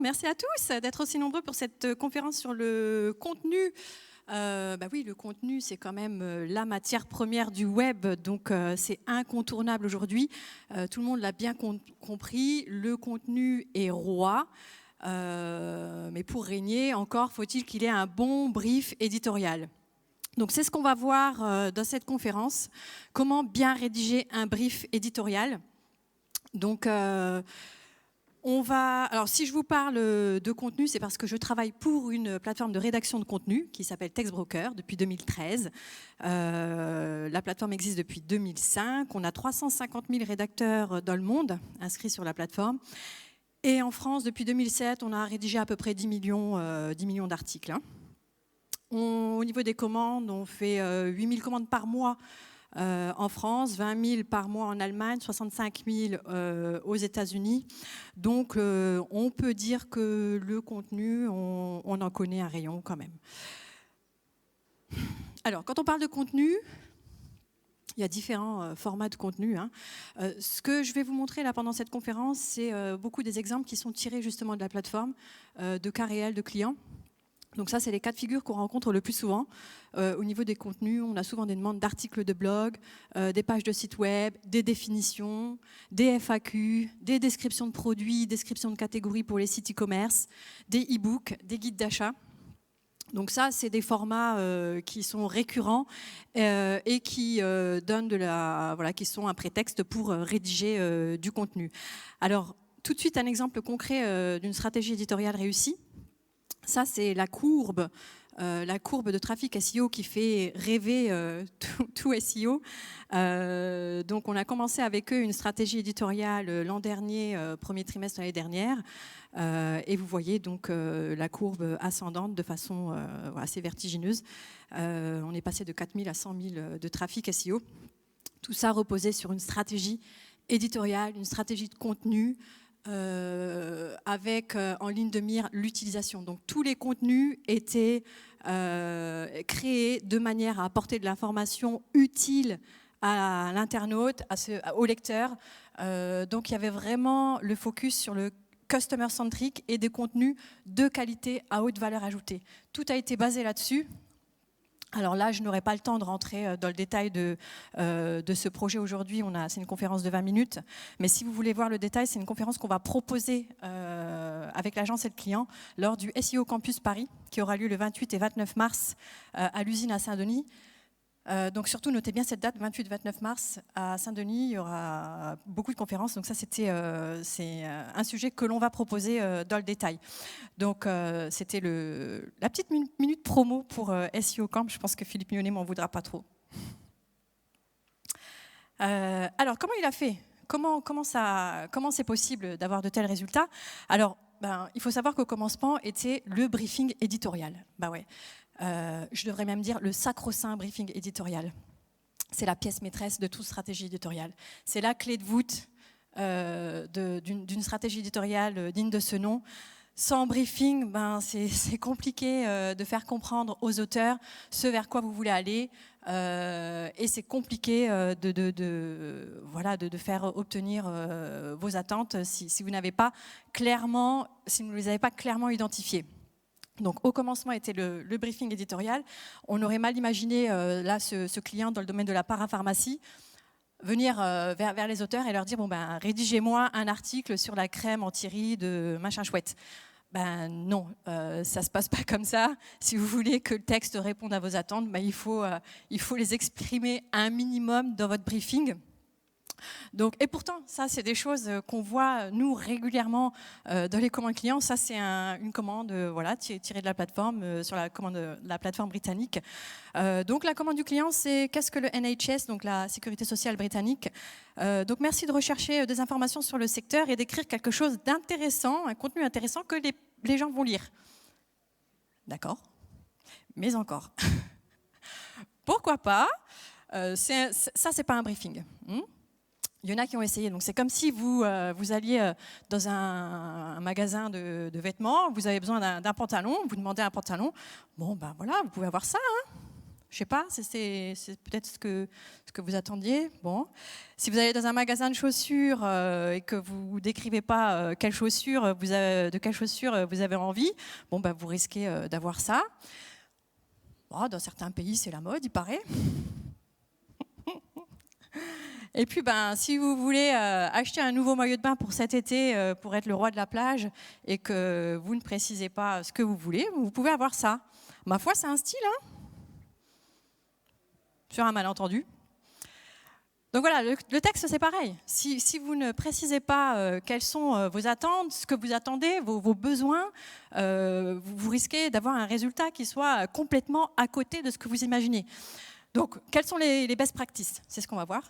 Merci à tous d'être aussi nombreux pour cette conférence sur le contenu. Oui, le contenu, c'est quand même la matière première du web, donc c'est incontournable aujourd'hui. Tout le monde l'a bien compris, le contenu est roi. Mais pour régner, encore faut-il qu'il ait un bon brief éditorial. Donc c'est ce qu'on va voir dans cette conférence, comment bien rédiger un brief éditorial. Donc alors, si je vous parle de contenu, c'est parce que je travaille pour une plateforme de rédaction de contenu qui s'appelle Textbroker depuis 2013. La plateforme existe depuis 2005. On a 350 000 rédacteurs dans le monde inscrits sur la plateforme. Et en France, depuis 2007, on a rédigé à peu près 10 millions d'articles. Au niveau des commandes, on fait 8 000 commandes par mois en France, 20 000 par mois en Allemagne, 65 000 aux États-Unis. Donc, on peut dire que le contenu, on en connaît un rayon quand même. Alors, quand on parle de contenu, il y a différents formats de contenu. Ce que je vais vous montrer là pendant cette conférence, c'est beaucoup des exemples qui sont tirés justement de la plateforme, de cas réels de clients. Donc ça, c'est les cas de figure qu'on rencontre le plus souvent. Au niveau des contenus, on a souvent des demandes d'articles de blog, des pages de site web, des définitions, des FAQ, des descriptions de produits, descriptions de catégories pour les sites e-commerce, des e-books, des guides d'achat. Donc ça, c'est des formats qui sont récurrents et qui donnent qui sont un prétexte pour rédiger du contenu. Alors, tout de suite, un exemple concret d'une stratégie éditoriale réussie. Ça, c'est la courbe de trafic SEO qui fait rêver tout SEO. Donc, on a commencé avec eux une stratégie éditoriale l'an dernier, premier trimestre de l'année dernière. Et vous voyez donc la courbe ascendante de façon assez vertigineuse. On est passé de 4 000 à 100 000 de trafic SEO. Tout ça reposait sur une stratégie éditoriale, une stratégie de contenu, avec en ligne de mire l'utilisation. Donc tous les contenus étaient créés de manière à apporter de l'information utile à l'internaute, au lecteur. Donc il y avait vraiment le focus sur le customer centric et des contenus de qualité à haute valeur ajoutée. Tout a été basé là-dessus. Alors là, je n'aurai pas le temps de rentrer dans le détail de ce projet aujourd'hui. C'est une conférence de 20 minutes. Mais si vous voulez voir le détail, c'est une conférence qu'on va proposer avec l'agence et le client lors du SEO Campus Paris, qui aura lieu le 28 et 29 mars à l'usine à Saint-Denis. Donc surtout, notez bien cette date, 28-29 mars à Saint-Denis. Il y aura beaucoup de conférences. Donc ça, c'est un sujet que l'on va proposer dans le détail. Donc c'était la petite minute promo pour SEO Camp. Je pense que Philippe Mionnet m'en voudra pas trop. Alors, comment il a fait ? Comment c'est possible d'avoir de tels résultats ? Alors, il faut savoir qu'au commencement était le briefing éditorial. Je devrais même dire le sacro-saint briefing éditorial. C'est la pièce maîtresse de toute stratégie éditoriale. C'est la clé de voûte d'une stratégie éditoriale digne de ce nom. Sans briefing, c'est compliqué de faire comprendre aux auteurs ce vers quoi vous voulez aller, et c'est compliqué de faire obtenir vos attentes si vous ne les avez pas clairement identifiées. Donc, au commencement était le briefing éditorial. On aurait mal imaginé ce client dans le domaine de la parapharmacie venir vers les auteurs et leur dire rédigez-moi un article sur la crème anti-rides de machin chouette. Non, ça se passe pas comme ça. Si vous voulez que le texte réponde à vos attentes, il faut les exprimer un minimum dans votre briefing. Donc, et pourtant, ça, c'est des choses qu'on voit, nous, régulièrement dans les commandes clients. Ça, c'est une commande tirée de la plateforme, sur la commande de la plateforme britannique. Donc, la commande du client, c'est qu'est-ce que le NHS, donc la Sécurité sociale britannique. Donc, merci de rechercher des informations sur le secteur et d'écrire quelque chose d'intéressant, un contenu intéressant que les gens vont lire. D'accord, mais encore. Pourquoi pas ça, c'est pas un briefing. Il y en a qui ont essayé. Donc c'est comme si vous alliez dans un magasin de vêtements, vous avez besoin d'un pantalon, vous demandez un pantalon. Vous pouvez avoir ça. Je ne sais pas, c'est peut-être ce que vous attendiez. Bon. Si vous allez dans un magasin de chaussures et que vous ne décrivez pas de quelles chaussures vous avez envie, bon, vous risquez d'avoir ça. Bon, dans certains pays, c'est la mode, il paraît. Et puis, si vous voulez acheter un nouveau maillot de bain pour cet été, pour être le roi de la plage, et que vous ne précisez pas ce que vous voulez, vous pouvez avoir ça. Ma foi, c'est un style, hein, sur un malentendu. Donc voilà, le texte, c'est pareil. Si vous ne précisez pas quelles sont vos attentes, ce que vous attendez, vos besoins, vous risquez d'avoir un résultat qui soit complètement à côté de ce que vous imaginez. Donc, quelles sont les best practices? C'est ce qu'on va voir.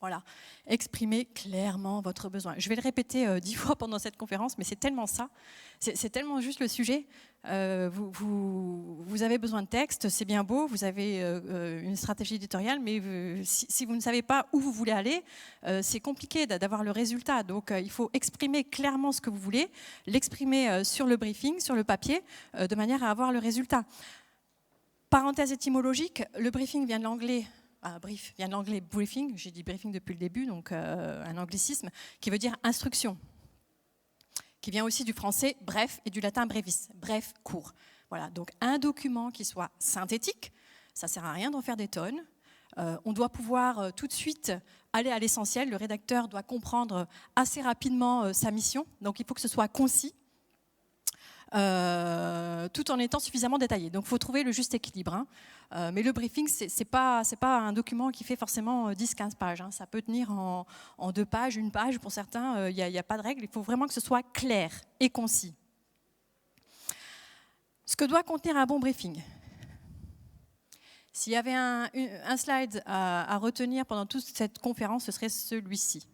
Voilà, exprimez clairement votre besoin. Je vais le répéter 10 fois pendant cette conférence, mais c'est tellement ça, c'est tellement juste le sujet. Vous avez besoin de texte, c'est bien beau, vous avez une stratégie éditoriale, mais si vous ne savez pas où vous voulez aller, c'est compliqué d'avoir le résultat. Donc il faut exprimer clairement ce que vous voulez, l'exprimer sur le briefing, sur le papier, de manière à avoir le résultat. Parenthèse étymologique, le briefing vient de l'anglais. Brief vient de l'anglais briefing, j'ai dit briefing depuis le début, donc un anglicisme, qui veut dire instruction, qui vient aussi du français bref et du latin brevis, bref, court. Voilà, donc un document qui soit synthétique, ça ne sert à rien d'en faire des tonnes. On doit pouvoir tout de suite aller à l'essentiel, le rédacteur doit comprendre assez rapidement sa mission, donc il faut que ce soit concis. Tout en étant suffisamment détaillé. Donc il faut trouver le juste équilibre. Hein. Mais le briefing, c'est pas un document qui fait forcément 10-15 pages. Hein. Ça peut tenir en 2 pages, 1 page. Pour certains, il n'y a pas de règle. Il faut vraiment que ce soit clair et concis. Ce que doit contenir un bon briefing. S'il y avait un slide à retenir pendant toute cette conférence, ce serait celui-ci.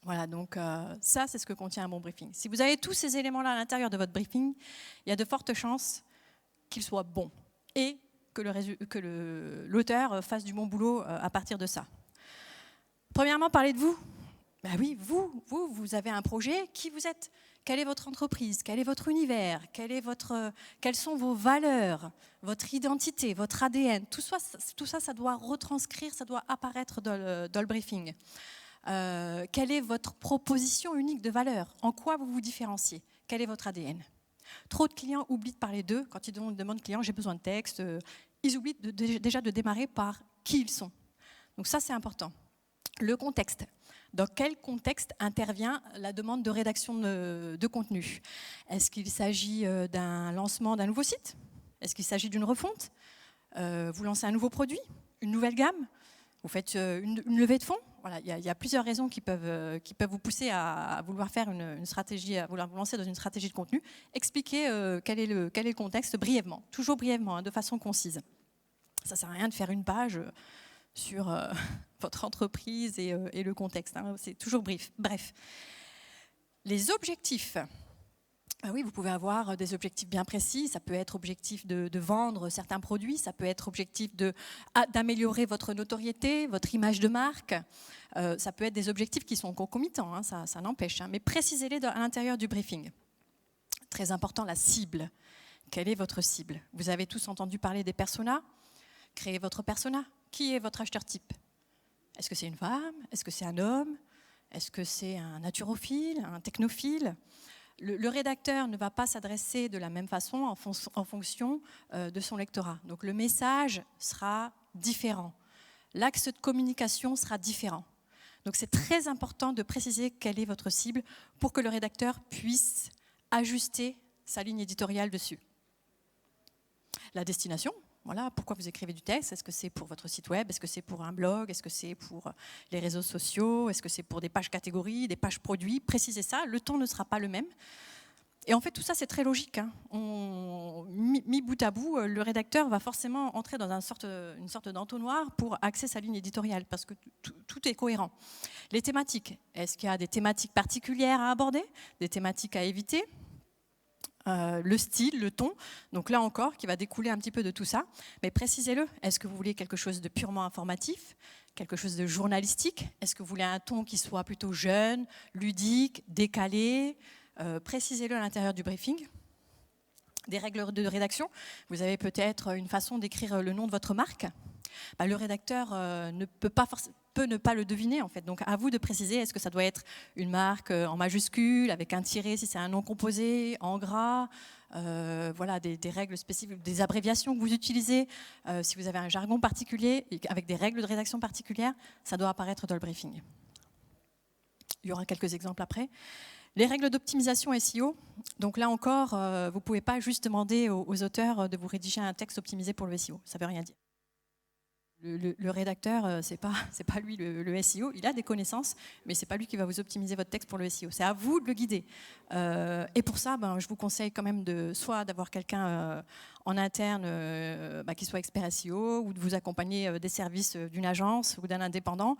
Voilà, donc ça, c'est ce que contient un bon briefing. Si vous avez tous ces éléments-là à l'intérieur de votre briefing, il y a de fortes chances qu'il soit bon et que l'auteur fasse du bon boulot à partir de ça. Premièrement, parlez de vous. Ben oui, vous avez un projet. Qui vous êtes? Quelle est votre entreprise? Quel est votre univers? Quelles sont vos valeurs? Votre identité, votre ADN? Tout ça, ça doit retranscrire, ça doit apparaître dans le briefing. Quelle est votre proposition unique de valeur? En quoi vous vous différenciez? Quel est votre ADN? Trop de clients oublient de parler d'eux. Quand ils demandent client, j'ai besoin de texte, ils oublient déjà de démarrer par qui ils sont. Donc ça, c'est important. Le contexte. Dans quel contexte intervient la demande de rédaction de contenu? Est-ce qu'il s'agit d'un lancement d'un nouveau site? Est-ce qu'il s'agit d'une refonte? Vous lancez un nouveau produit? Une nouvelle gamme? Vous faites une levée de fonds? Voilà, il y a plusieurs raisons qui peuvent vous pousser à vouloir faire une stratégie, à vouloir vous lancer dans une stratégie de contenu. Expliquez quel est le contexte brièvement, toujours brièvement, de façon concise. Ça ne sert à rien de faire une page sur votre entreprise et le contexte. Hein, c'est toujours bref. Les objectifs. Ah oui, vous pouvez avoir des objectifs bien précis. Ça peut être objectif de vendre certains produits, ça peut être objectif d'améliorer votre notoriété, votre image de marque. Ça peut être des objectifs qui sont concomitants, hein, ça n'empêche. Hein, mais précisez-les à l'intérieur du briefing. Très important, la cible. Quelle est votre cible? Vous avez tous entendu parler des personas. Créez votre persona. Qui est votre acheteur type? Est-ce que c'est une femme? Est-ce que c'est un homme? Est-ce que c'est un naturophile, un technophile? Le rédacteur ne va pas s'adresser de la même façon en fonction de son lectorat. Donc le message sera différent. L'axe de communication sera différent. Donc c'est très important de préciser quelle est votre cible pour que le rédacteur puisse ajuster sa ligne éditoriale dessus. La destination. Voilà, pourquoi vous écrivez du texte? Est-ce que c'est pour votre site web? Est-ce que c'est pour un blog? Est-ce que c'est pour les réseaux sociaux? Est-ce que c'est pour des pages catégories, des pages produits? Précisez ça, le ton ne sera pas le même. Et en fait, tout ça, c'est très logique. Hein. Mis bout à bout, le rédacteur va forcément entrer dans une sorte d'entonnoir pour axer sa ligne éditoriale, parce que tout est cohérent. Les thématiques. Est-ce qu'il y a des thématiques particulières à aborder? Des thématiques à éviter? Le style, le ton, donc là encore, qui va découler un petit peu de tout ça. Mais précisez-le, est-ce que vous voulez quelque chose de purement informatif, quelque chose de journalistique? Est-ce que vous voulez un ton qui soit plutôt jeune, ludique, décalé? Précisez-le à l'intérieur du briefing. Des règles de rédaction. Vous avez peut-être une façon d'écrire le nom de votre marque. Le rédacteur peut ne pas le deviner en fait. Donc à vous de préciser, est-ce que ça doit être une marque en majuscule, avec un tiret si c'est un nom composé, en gras, voilà, des règles spécifiques, des abréviations que vous utilisez. Si vous avez un jargon particulier, avec des règles de rédaction particulières, ça doit apparaître dans le briefing. Il y aura quelques exemples après. Les règles d'optimisation SEO, donc là encore, vous ne pouvez pas juste demander aux auteurs de vous rédiger un texte optimisé pour le SEO, ça ne veut rien dire. Le rédacteur, c'est pas lui le SEO, il a des connaissances, mais c'est pas lui qui va vous optimiser votre texte pour le SEO. C'est à vous de le guider. Et pour ça, je vous conseille quand même soit d'avoir quelqu'un en interne qui soit expert SEO, ou de vous accompagner des services d'une agence ou d'un indépendant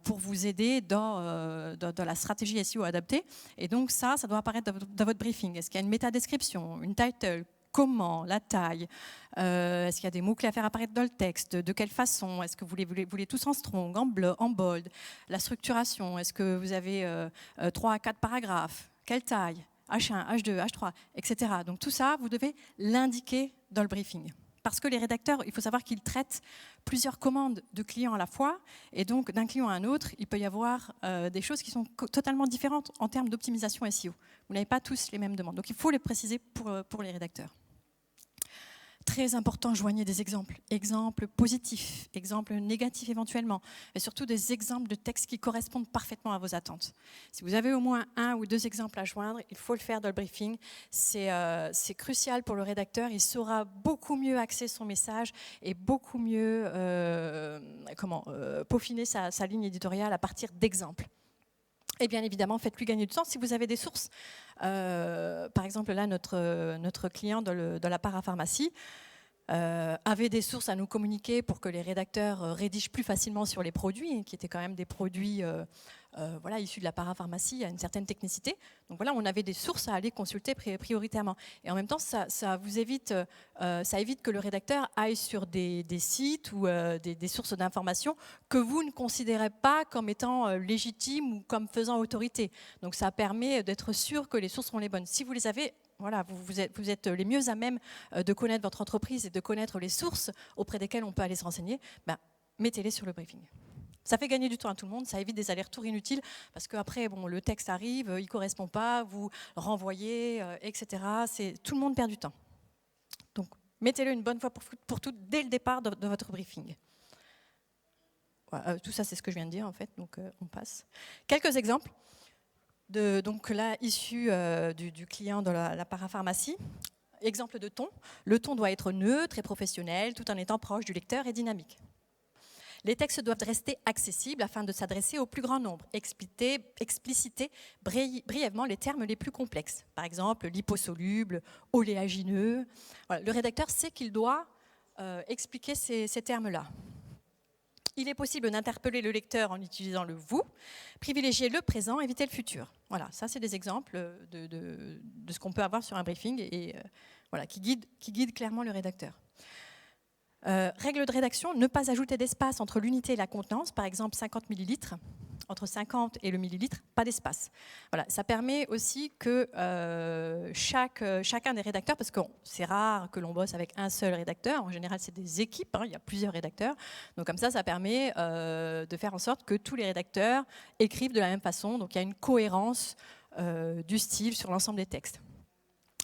pour vous aider dans la stratégie SEO adaptée. Et donc ça doit apparaître dans votre briefing. Est-ce qu'il y a une métadescription, une title? Comment, la taille, est-ce qu'il y a des mots-clés à faire apparaître dans le texte, de quelle façon, est-ce que vous voulez tous en strong, en bold, la structuration, est-ce que vous avez 3 à 4 paragraphes, quelle taille, H1, H2, H3, etc. Donc tout ça, vous devez l'indiquer dans le briefing. Parce que les rédacteurs, il faut savoir qu'ils traitent plusieurs commandes de clients à la fois, et donc d'un client à un autre, il peut y avoir des choses qui sont totalement différentes en termes d'optimisation SEO. Vous n'avez pas tous les mêmes demandes, donc il faut les préciser pour les rédacteurs. Très important, joignez des exemples. Exemples positifs, exemples négatifs éventuellement, et surtout des exemples de textes qui correspondent parfaitement à vos attentes. Si vous avez au moins 1 ou 2 exemples à joindre, il faut le faire dans le briefing. C'est crucial pour le rédacteur. Il saura beaucoup mieux axer son message et beaucoup mieux peaufiner sa ligne éditoriale à partir d'exemples. Et bien évidemment, faites-lui gagner du temps si vous avez des sources. Par exemple, là, notre client de la parapharmacie avait des sources à nous communiquer pour que les rédacteurs rédigent plus facilement sur les produits, qui étaient quand même des produits issus de la parapharmacie à une certaine technicité. Donc voilà, on avait des sources à aller consulter prioritairement. Et en même temps, ça vous évite, ça évite que le rédacteur aille sur des sites ou des sources d'informations que vous ne considérez pas comme étant légitimes ou comme faisant autorité. Donc ça permet d'être sûr que les sources sont les bonnes. Si vous les avez, voilà, vous êtes les mieux à même de connaître votre entreprise et de connaître les sources auprès desquelles on peut aller se renseigner, mettez-les sur le briefing. Ça fait gagner du temps à tout le monde, ça évite des allers-retours inutiles, parce qu'après, le texte arrive, il ne correspond pas, vous renvoyez, etc. Tout le monde perd du temps. Donc, mettez-le une bonne fois pour toutes, dès le départ de votre briefing. Voilà, tout ça, c'est ce que je viens de dire, en fait, donc on passe. Quelques exemples. Donc là, issu du client de la parapharmacie. Exemple de ton. Le ton doit être neutre et professionnel, tout en étant proche du lecteur et dynamique. Les textes doivent rester accessibles afin de s'adresser au plus grand nombre. Expliciter brièvement les termes les plus complexes. Par exemple, liposoluble, oléagineux. Voilà, le rédacteur sait qu'il doit expliquer ces termes-là. Il est possible d'interpeller le lecteur en utilisant le « vous », privilégier le présent, éviter le futur. Voilà, ça c'est des exemples de ce qu'on peut avoir sur un briefing et voilà, qui guide clairement le rédacteur. Règle de rédaction, ne pas ajouter d'espace entre l'unité et la contenance, par exemple 50 millilitres. Entre 50 et le millilitre, pas d'espace. Voilà, ça permet aussi que chacun des rédacteurs, parce que c'est rare que l'on bosse avec un seul rédacteur, en général c'est des équipes, il y a plusieurs rédacteurs, donc comme ça permet de faire en sorte que tous les rédacteurs écrivent de la même façon, donc il y a une cohérence du style sur l'ensemble des textes.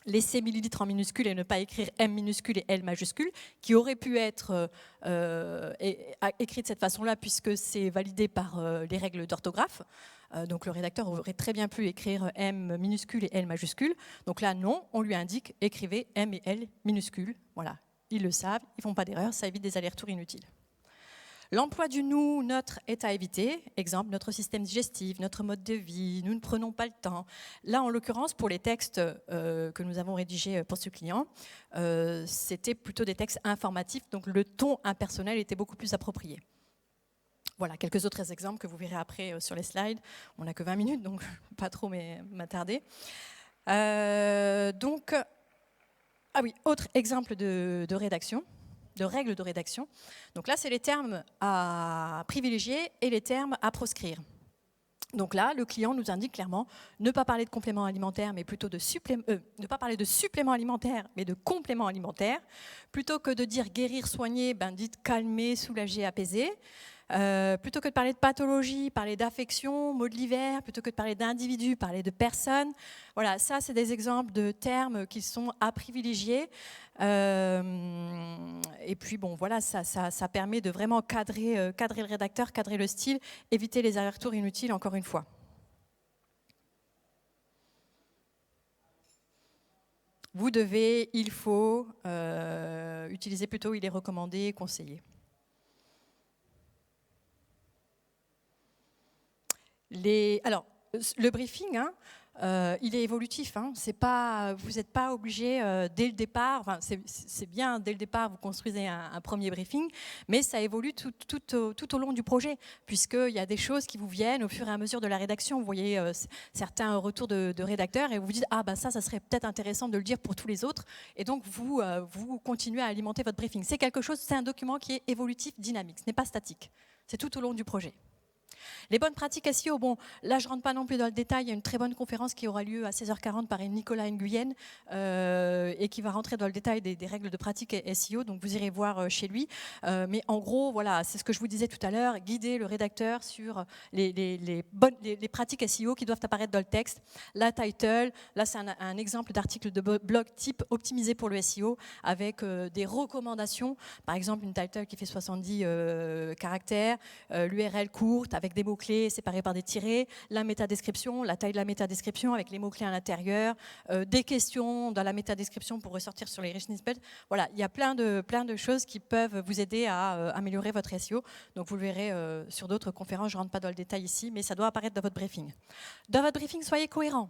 Laisser millilitres en minuscule et ne pas écrire M minuscule et L majuscule, qui aurait pu être écrit de cette façon-là, puisque c'est validé par les règles d'orthographe. Donc le rédacteur aurait très bien pu écrire M minuscule et L majuscule. Donc là, non, on lui indique écrivez M et L minuscules. Voilà, ils le savent, ils ne font pas d'erreur, ça évite des allers-retours inutiles. L'emploi du nous, notre est à éviter. Exemple, notre système digestif, notre mode de vie, nous ne prenons pas le temps. Là, en l'occurrence, pour les textes que nous avons rédigés pour ce client, c'était plutôt des textes informatifs, donc le ton impersonnel était beaucoup plus approprié. Voilà, quelques autres exemples que vous verrez après sur les slides. On n'a que 20 minutes, donc pas trop m'attarder. Autre exemple de rédaction. De règles de rédaction. Donc là, c'est les termes à privilégier et les termes à proscrire. Donc là, le client nous indique clairement ne pas parler de compléments alimentaires, mais plutôt de ne pas parler de suppléments alimentaires, mais de compléments alimentaires. Plutôt que de dire guérir, soigner, dites calmer, soulager, apaiser. Plutôt que de parler de pathologie, parler d'affection, mots de l'hiver. Plutôt que de parler d'individus, parler de personnes. Voilà, ça, c'est des exemples de termes qui sont à privilégier. Et puis, bon, voilà, ça permet de vraiment cadrer le rédacteur, cadrer le style, éviter les allers-retours inutiles, encore une fois. Vous devez, il faut, utiliser plutôt il est recommandé, conseillé. Alors, le briefing, il est évolutif. Vous n'êtes pas obligé dès le départ, c'est bien dès le départ, vous construisez un premier briefing, mais ça évolue tout au long du projet, puisqu'il y a des choses qui vous viennent au fur et à mesure de la rédaction. Vous voyez certains retours de rédacteurs et vous vous dites « Ah, ça serait peut-être intéressant de le dire pour tous les autres ». Et donc, vous continuez à alimenter votre briefing. C'est un document qui est évolutif, dynamique, ce n'est pas statique. C'est tout au long du projet. Les bonnes pratiques SEO, bon, là je ne rentre pas non plus dans le détail, il y a une très bonne conférence qui aura lieu à 16h40 par Nicolas Nguyen et qui va rentrer dans le détail des règles de pratique SEO, donc vous irez voir chez lui. Mais en gros, voilà, c'est ce que je vous disais tout à l'heure, guider le rédacteur sur les pratiques SEO qui doivent apparaître dans le texte. La title, là c'est un exemple d'article de blog type optimisé pour le SEO avec des recommandations, par exemple une title qui fait 70 caractères, l'URL courte avec des mots-clés séparés par des tirets, la métadescription, la taille de la métadescription avec les mots-clés à l'intérieur, des questions dans la métadescription pour ressortir sur les rich snippets. Voilà, il y a plein de choses qui peuvent vous aider à améliorer votre SEO. Donc vous le verrez sur d'autres conférences, je ne rentre pas dans le détail ici, mais ça doit apparaître dans votre briefing. Dans votre briefing, soyez cohérent.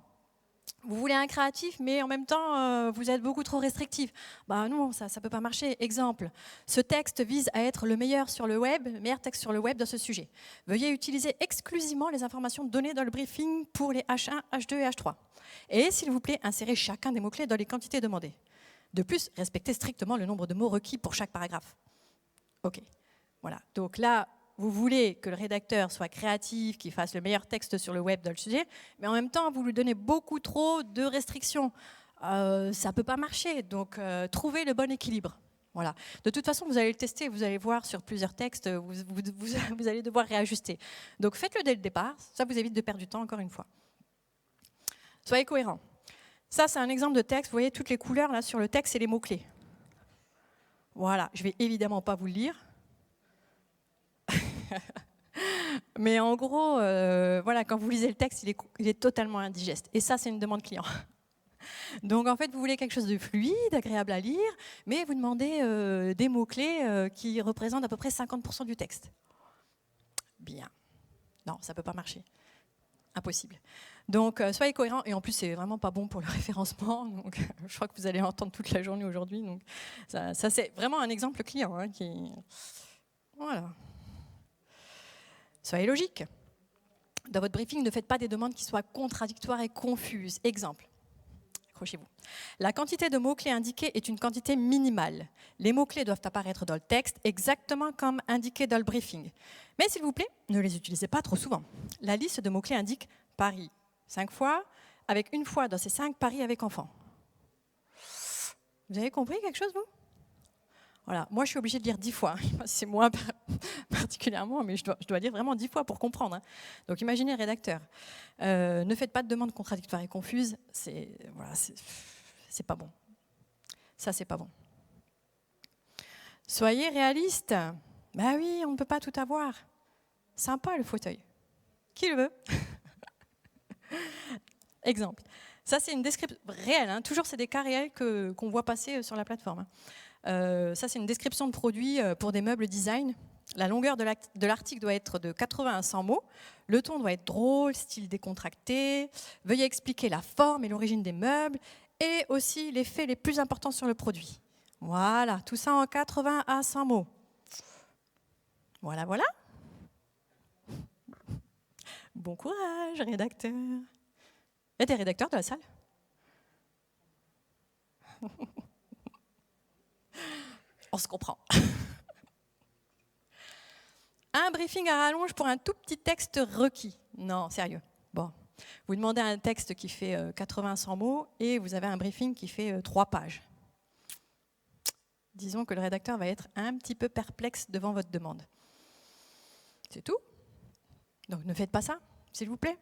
Vous voulez un créatif, mais en même temps, vous êtes beaucoup trop restrictif. Non, ça ne peut pas marcher. Exemple, ce texte vise à être le meilleur sur le web, le meilleur texte sur le web dans ce sujet. Veuillez utiliser exclusivement les informations données dans le briefing pour les H1, H2 et H3. Et s'il vous plaît, insérez chacun des mots-clés dans les quantités demandées. De plus, respectez strictement le nombre de mots requis pour chaque paragraphe. OK. Voilà. Donc là, vous voulez que le rédacteur soit créatif, qu'il fasse le meilleur texte sur le web dans le sujet, mais en même temps, vous lui donnez beaucoup trop de restrictions. Ça ne peut pas marcher, donc trouvez le bon équilibre. Voilà. De toute façon, vous allez le tester, vous allez voir sur plusieurs textes, vous allez devoir réajuster. Donc faites-le dès le départ, ça vous évite de perdre du temps, encore une fois. Soyez cohérents. Ça, c'est un exemple de texte, vous voyez toutes les couleurs là sur le texte et les mots-clés. Voilà, je ne vais évidemment pas vous le lire. Mais en gros, voilà, quand vous lisez le texte, il est totalement indigeste. Et ça, c'est une demande client. Donc, en fait, vous voulez quelque chose de fluide, agréable à lire, mais vous demandez des mots-clés qui représentent à peu près 50% du texte. Bien. Non, ça ne peut pas marcher. Impossible. Donc, soyez cohérents. Et en plus, c'est vraiment pas bon pour le référencement. Donc, je crois que vous allez l'entendre toute la journée aujourd'hui. Donc, ça c'est vraiment un exemple client qui... Voilà. Soyez logique. Dans votre briefing, ne faites pas des demandes qui soient contradictoires et confuses. Exemple, accrochez-vous. La quantité de mots-clés indiqués est une quantité minimale. Les mots-clés doivent apparaître dans le texte exactement comme indiqué dans le briefing. Mais s'il vous plaît, ne les utilisez pas trop souvent. La liste de mots-clés indique Paris 5 fois, avec une fois dans ces 5 Paris avec enfant. Vous avez compris quelque chose, vous ? Voilà. Moi, je suis obligée de lire 10 fois. C'est moi particulièrement, mais je dois lire vraiment 10 fois pour comprendre. Donc, imaginez, rédacteur. Ne faites pas de demandes contradictoires et confuses. C'est pas bon. Ça, c'est pas bon. Soyez réaliste. Ben oui, on ne peut pas tout avoir. Sympa, le fauteuil. Qui le veut ? Exemple. Ça, c'est une description réelle. Toujours, c'est des cas réels qu'on voit passer sur la plateforme. Ça, c'est une description de produit pour des meubles design. La longueur de l'article doit être de 80 à 100 mots. Le ton doit être drôle, style décontracté. Veuillez expliquer la forme et l'origine des meubles et aussi les faits les plus importants sur le produit. Voilà, tout ça en 80 à 100 mots. Voilà, voilà. Bon courage, rédacteur. Il y a des rédacteurs de la salle ? On se comprend. Un briefing à rallonge pour un tout petit texte requis. Non, sérieux. Bon, vous demandez un texte qui fait 80-100 mots et vous avez un briefing qui fait 3 pages. Disons que le rédacteur va être un petit peu perplexe devant votre demande. C'est tout. Donc ne faites pas ça, s'il vous plaît.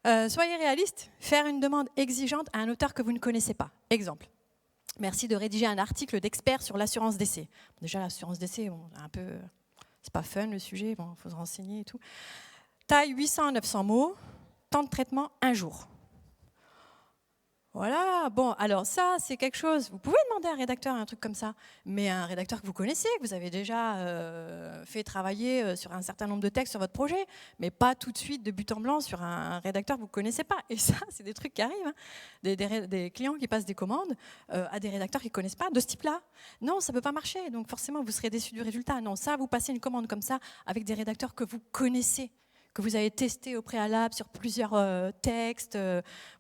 Soyez réaliste, faire une demande exigeante à un auteur que vous ne connaissez pas. Exemple, merci de rédiger un article d'expert sur l'assurance décès. Déjà, l'assurance décès, c'est pas fun le sujet, il faut se renseigner et tout. Taille 800-900 mots, temps de traitement 1 jour. Voilà, bon, alors ça, c'est quelque chose, vous pouvez demander à un rédacteur un truc comme ça, mais un rédacteur que vous connaissez, que vous avez déjà fait travailler sur un certain nombre de textes sur votre projet, mais pas tout de suite de but en blanc sur un rédacteur que vous ne connaissez pas. Et ça, c'est des trucs qui arrivent, hein. Des clients qui passent des commandes à des rédacteurs qu'ils ne connaissent pas, de ce type-là. Non, ça ne peut pas marcher, donc forcément, vous serez déçus du résultat. Non, ça, vous passez une commande comme ça avec des rédacteurs que vous connaissez, que vous avez testé au préalable sur plusieurs textes.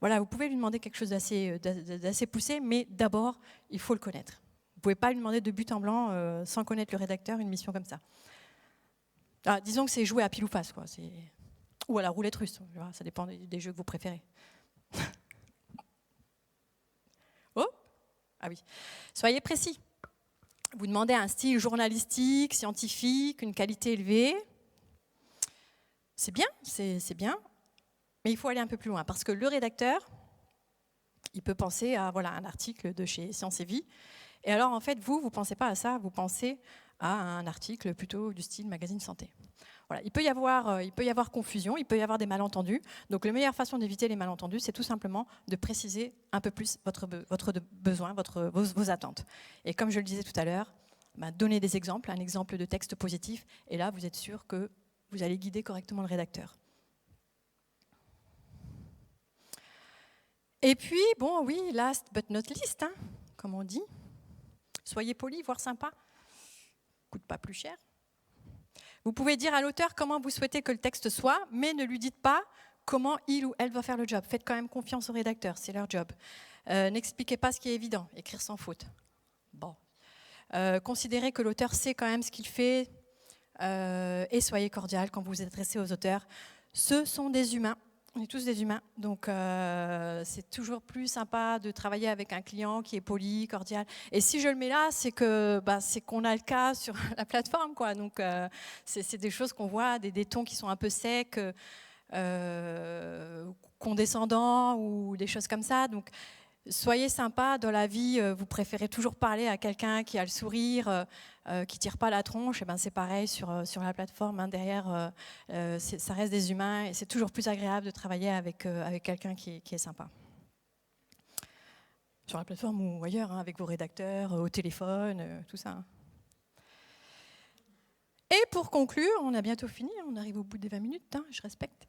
Voilà, vous pouvez lui demander quelque chose d'assez poussé, mais d'abord, il faut le connaître. Vous ne pouvez pas lui demander de but en blanc, sans connaître le rédacteur, une mission comme ça. Ah, disons que c'est jouer à pile ou face, quoi. Ou à la roulette russe, ça dépend des jeux que vous préférez. Oh, ah oui. Soyez précis. Vous demandez un style journalistique, scientifique, une qualité élevée. C'est bien, mais il faut aller un peu plus loin, parce que le rédacteur, il peut penser à un article de chez Science et Vie, et alors en fait, vous ne pensez pas à ça, vous pensez à un article plutôt du style magazine santé. Voilà, il peut y avoir confusion, il peut y avoir des malentendus, donc la meilleure façon d'éviter les malentendus, c'est tout simplement de préciser un peu plus votre besoin, vos attentes. Et comme je le disais tout à l'heure, donnez des exemples, un exemple de texte positif, et là, vous êtes sûr que vous allez guider correctement le rédacteur. Et puis, bon, oui, last but not least, hein, comme on dit, soyez poli, voire sympa, coûte pas plus cher. Vous pouvez dire à l'auteur comment vous souhaitez que le texte soit, mais ne lui dites pas comment il ou elle va faire le job. Faites quand même confiance au rédacteur, c'est leur job. N'expliquez pas ce qui est évident, écrire sans faute. Bon. Considérez que l'auteur sait quand même ce qu'il fait, et soyez cordial quand vous vous adressez aux auteurs. Ce sont des humains, on est tous des humains, donc c'est toujours plus sympa de travailler avec un client qui est poli, cordial. Et si je le mets là, c'est qu'on a le cas sur la plateforme, quoi. Donc c'est des choses qu'on voit, des tons qui sont un peu secs, condescendants ou des choses comme ça. Donc soyez sympa dans la vie, vous préférez toujours parler à quelqu'un qui a le sourire, qui ne tire pas la tronche, et c'est pareil sur la plateforme, hein, derrière, ça reste des humains et c'est toujours plus agréable de travailler avec quelqu'un qui est sympa. Sur la plateforme ou ailleurs, hein, avec vos rédacteurs, au téléphone, tout ça. Hein. Et pour conclure, on a bientôt fini, on arrive au bout des 20 minutes, hein, je respecte.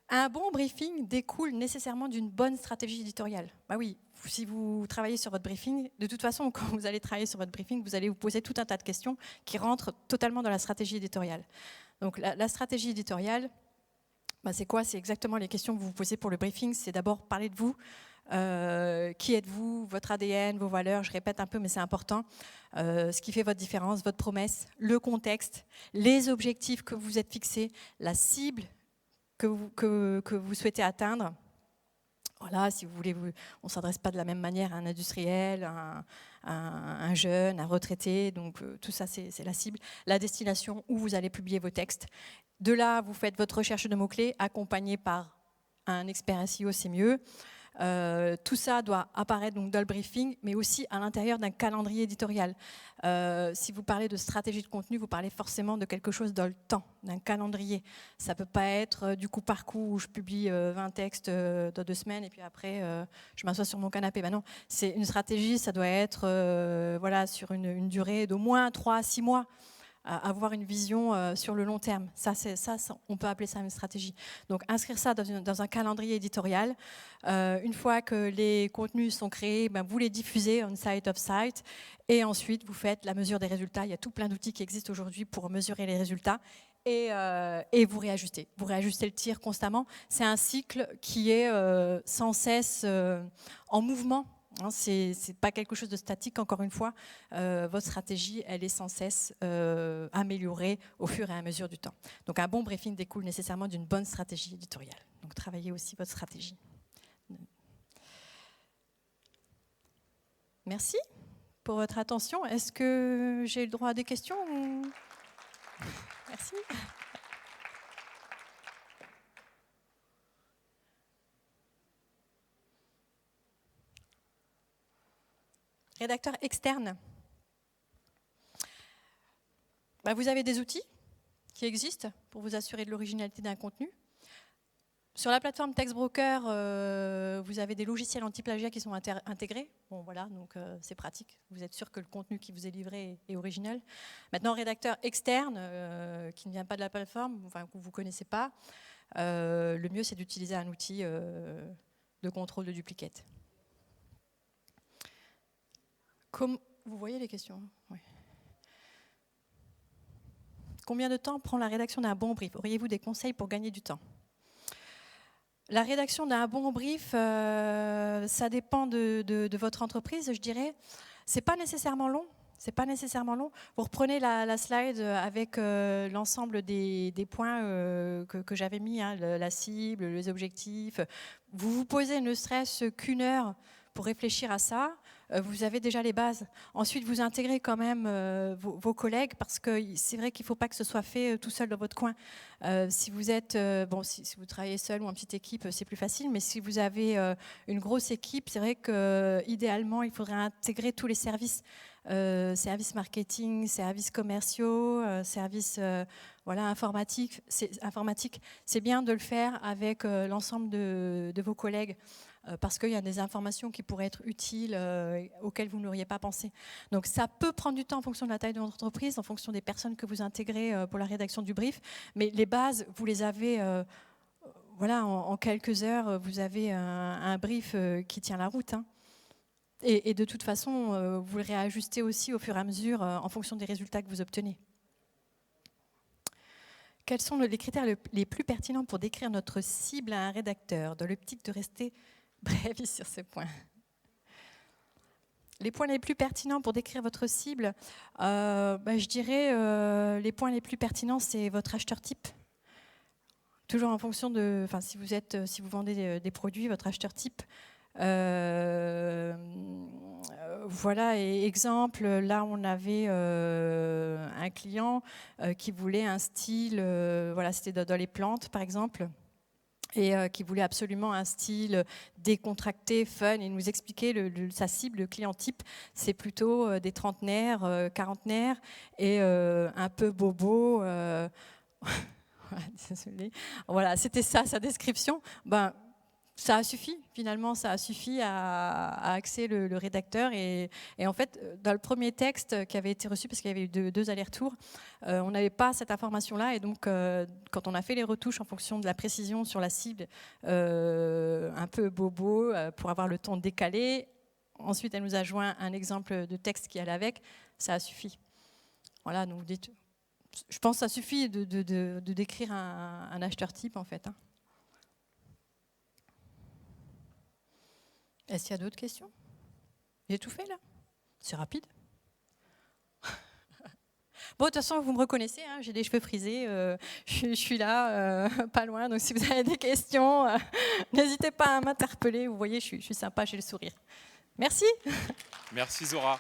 Un bon briefing découle nécessairement d'une bonne stratégie éditoriale. Oui, si vous travaillez sur votre briefing, de toute façon, quand vous allez travailler sur votre briefing, vous allez vous poser tout un tas de questions qui rentrent totalement dans la stratégie éditoriale. Donc la stratégie éditoriale, c'est quoi? C'est exactement les questions que vous vous posez pour le briefing. C'est d'abord parler de vous. Qui êtes-vous, votre ADN, vos valeurs, je répète un peu mais c'est important, ce qui fait votre différence, votre promesse, le contexte, les objectifs que vous êtes fixés, la cible que vous souhaitez atteindre. Voilà, si vous voulez, on ne s'adresse pas de la même manière à un industriel, un jeune, un retraité, donc tout ça c'est la cible. La destination où vous allez publier vos textes. De là, vous faites votre recherche de mots-clés accompagné par un expert SEO, c'est mieux. Tout ça doit apparaître donc dans le briefing, mais aussi à l'intérieur d'un calendrier éditorial. Si vous parlez de stratégie de contenu, vous parlez forcément de quelque chose dans le temps, d'un calendrier. Ça ne peut pas être du coup par coup où je publie 20 textes dans 2 semaines et puis après je m'assois sur mon canapé. Non, c'est une stratégie, ça doit être sur une durée d'au moins 3 à 6 mois. Avoir une vision sur le long terme. Ça, on peut appeler ça une stratégie. Donc, inscrire ça dans un calendrier éditorial. Une fois que les contenus sont créés, vous les diffusez on-site, off-site, et ensuite, vous faites la mesure des résultats. Il y a tout plein d'outils qui existent aujourd'hui pour mesurer les résultats, et vous réajustez. Vous réajustez le tir constamment. C'est un cycle qui est sans cesse en mouvement. Hein, c'est pas quelque chose de statique, encore une fois. Votre stratégie, elle est sans cesse améliorée au fur et à mesure du temps. Donc un bon briefing découle nécessairement d'une bonne stratégie éditoriale. Donc travaillez aussi votre stratégie. Merci pour votre attention. Est-ce que j'ai le droit à des questions ou... Merci. Rédacteur externe. Vous avez des outils qui existent pour vous assurer de l'originalité d'un contenu. Sur la plateforme TextBroker, vous avez des logiciels anti-plagiat qui sont intégrés. Bon, voilà, donc c'est pratique. Vous êtes sûr que le contenu qui vous est livré est original. Maintenant, rédacteur externe, qui ne vient pas de la plateforme, enfin, que vous ne connaissez pas, le mieux, c'est d'utiliser un outil de contrôle de duplicate. Vous voyez les questions? Oui. Combien de temps prend la rédaction d'un bon brief? Auriez-vous des conseils pour gagner du temps? La rédaction d'un bon brief, ça dépend de votre entreprise, je dirais. C'est pas nécessairement long. C'est pas nécessairement long. Vous reprenez la slide avec l'ensemble des points que j'avais mis, hein, la cible, les objectifs. Vous vous posez ne serait-ce qu'une heure pour réfléchir à ça. Vous avez déjà les bases. Ensuite, vous intégrez quand même vos collègues, parce que c'est vrai qu'il ne faut pas que ce soit fait tout seul dans votre coin. Si vous êtes, si vous travaillez seul ou en petite équipe, c'est plus facile, mais si vous avez une grosse équipe, c'est vrai qu'idéalement, il faudrait intégrer tous les services. Services marketing, services commerciaux, services informatiques. C'est bien de le faire avec l'ensemble de vos collègues, parce qu'il y a des informations qui pourraient être utiles, auxquelles vous n'auriez pas pensé. Donc ça peut prendre du temps en fonction de la taille de votre entreprise, en fonction des personnes que vous intégrez pour la rédaction du brief, mais les bases, vous les avez en quelques heures, vous avez un brief qui tient la route, hein. Et de toute façon, vous le réajustez aussi au fur et à mesure en fonction des résultats que vous obtenez. Quels sont les critères les plus pertinents pour décrire notre cible à un rédacteur, dans l'optique de rester bref sur ce point? Les points les plus pertinents pour décrire votre cible, je dirais les points les plus pertinents, c'est votre acheteur type. Toujours en fonction de, si vous vendez des produits, votre acheteur type. Voilà, et exemple, là on avait un client qui voulait un style, c'était dans les plantes par exemple, et qui voulait absolument un style décontracté, fun, et nous expliquer sa cible, le client type, c'est plutôt des trentenaires, quarantenaires, et un peu bobo. Désolée. Voilà, c'était ça, sa description. Ça a suffi, finalement, ça a suffi à axer le rédacteur. Et en fait, dans le premier texte qui avait été reçu, parce qu'il y avait eu deux allers-retours, on n'avait pas cette information-là. Et donc, quand on a fait les retouches en fonction de la précision sur la cible, un peu bobo, pour avoir le ton décalé, ensuite, elle nous a joint un exemple de texte qui allait avec, ça a suffi. Voilà, donc je pense que ça suffit de décrire un acheteur type, en fait, hein. Est-ce qu'il y a d'autres questions? J'ai tout fait là? C'est rapide. Bon, de toute façon, vous me reconnaissez, hein, j'ai des cheveux frisés, je suis là, pas loin, donc si vous avez des questions, n'hésitez pas à m'interpeller. Vous voyez, je suis sympa, j'ai le sourire. Merci. Merci Zora.